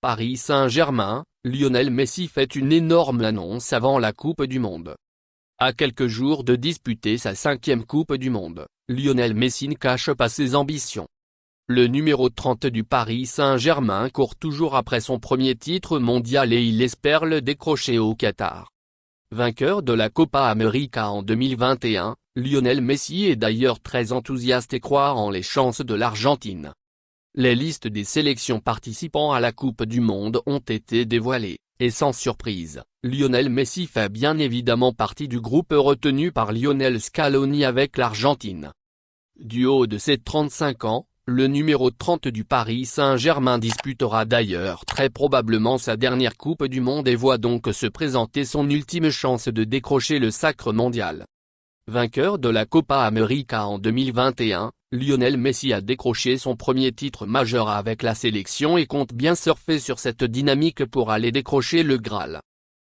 Paris Saint-Germain, Lionel Messi fait une énorme annonce avant la Coupe du Monde. À quelques jours de disputer sa 5e Coupe du Monde, Lionel Messi ne cache pas ses ambitions. Le numéro 30 du Paris Saint-Germain court toujours après son premier titre mondial et il espère le décrocher au Qatar. Vainqueur de la Copa América en 2021, Lionel Messi est d'ailleurs très enthousiaste et croit en les chances de l'Argentine. Les listes des sélections participant à la Coupe du Monde ont été dévoilées, et sans surprise, Lionel Messi fait bien évidemment partie du groupe retenu par Lionel Scaloni avec l'Argentine. Du haut de ses 35 ans, le numéro 30 du Paris Saint-Germain disputera d'ailleurs très probablement sa dernière Coupe du Monde et voit donc se présenter son ultime chance de décrocher le sacre mondial. Vainqueur de la Copa América en 2021, Lionel Messi a décroché son premier titre majeur avec la sélection et compte bien surfer sur cette dynamique pour aller décrocher le Graal.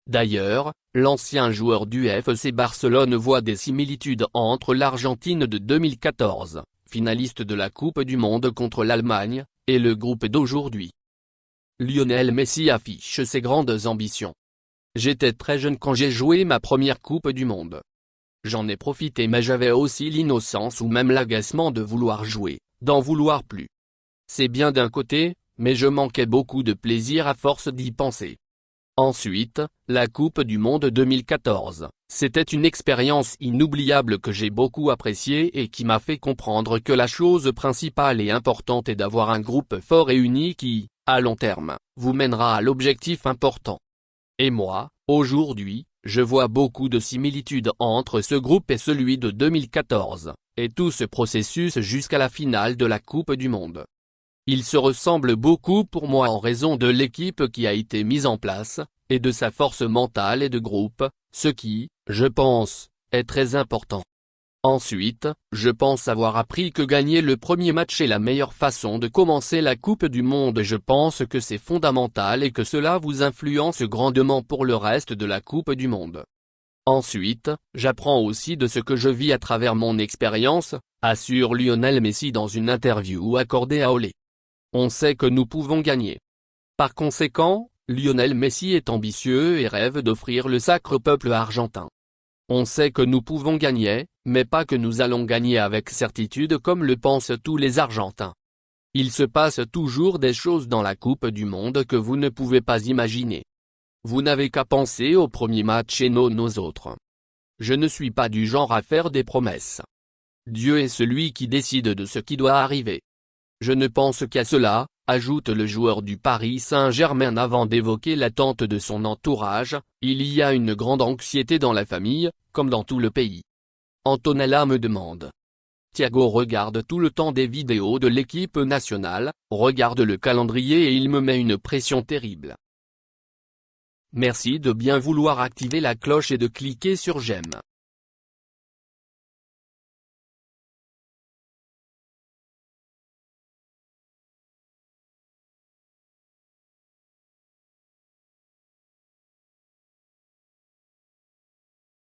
D'ailleurs, l'ancien joueur du FC Barcelone voit des similitudes entre l'Argentine de 2014, finaliste de la Coupe du Monde contre l'Allemagne, et le groupe d'aujourd'hui. Lionel Messi affiche ses grandes ambitions. J'étais très jeune quand j'ai joué ma première Coupe du Monde. J'en ai profité mais j'avais aussi l'innocence ou même l'agacement de vouloir jouer, d'en vouloir plus. C'est bien d'un côté, mais je manquais beaucoup de plaisir à force d'y penser. Ensuite, la Coupe du Monde 2014, c'était une expérience inoubliable que j'ai beaucoup appréciée et qui m'a fait comprendre que la chose principale et importante est d'avoir un groupe fort et uni qui, à long terme, vous mènera à l'objectif important. Et moi, aujourd'hui, je vois beaucoup de similitudes entre ce groupe et celui de 2014, et tout ce processus jusqu'à la finale de la Coupe du Monde. Ils se ressemblent beaucoup pour moi en raison de l'équipe qui a été mise en place, et de sa force mentale et de groupe, ce qui, je pense, est très important. Ensuite, je pense avoir appris que gagner le premier match est la meilleure façon de commencer la Coupe du Monde et je pense que c'est fondamental et que cela vous influence grandement pour le reste de la Coupe du Monde. Ensuite, j'apprends aussi de ce que je vis à travers mon expérience, assure Lionel Messi dans une interview accordée à Olé. On sait que nous pouvons gagner. Par conséquent, Lionel Messi est ambitieux et rêve d'offrir le sacre au peuple argentin. On sait que nous pouvons gagner, mais pas que nous allons gagner avec certitude comme le pensent tous les Argentins. Il se passe toujours des choses dans la Coupe du Monde que vous ne pouvez pas imaginer. Vous n'avez qu'à penser au premier match et non aux autres. Je ne suis pas du genre à faire des promesses. Dieu est celui qui décide de ce qui doit arriver. Je ne pense qu'à cela, ajoute le joueur du Paris Saint-Germain avant d'évoquer l'attente de son entourage. Il y a une grande anxiété dans la famille, comme dans tout le pays. Antonella me demande. Thiago regarde tout le temps des vidéos de l'équipe nationale, regarde le calendrier et il me met une pression terrible. Merci de bien vouloir activer la cloche et de cliquer sur j'aime.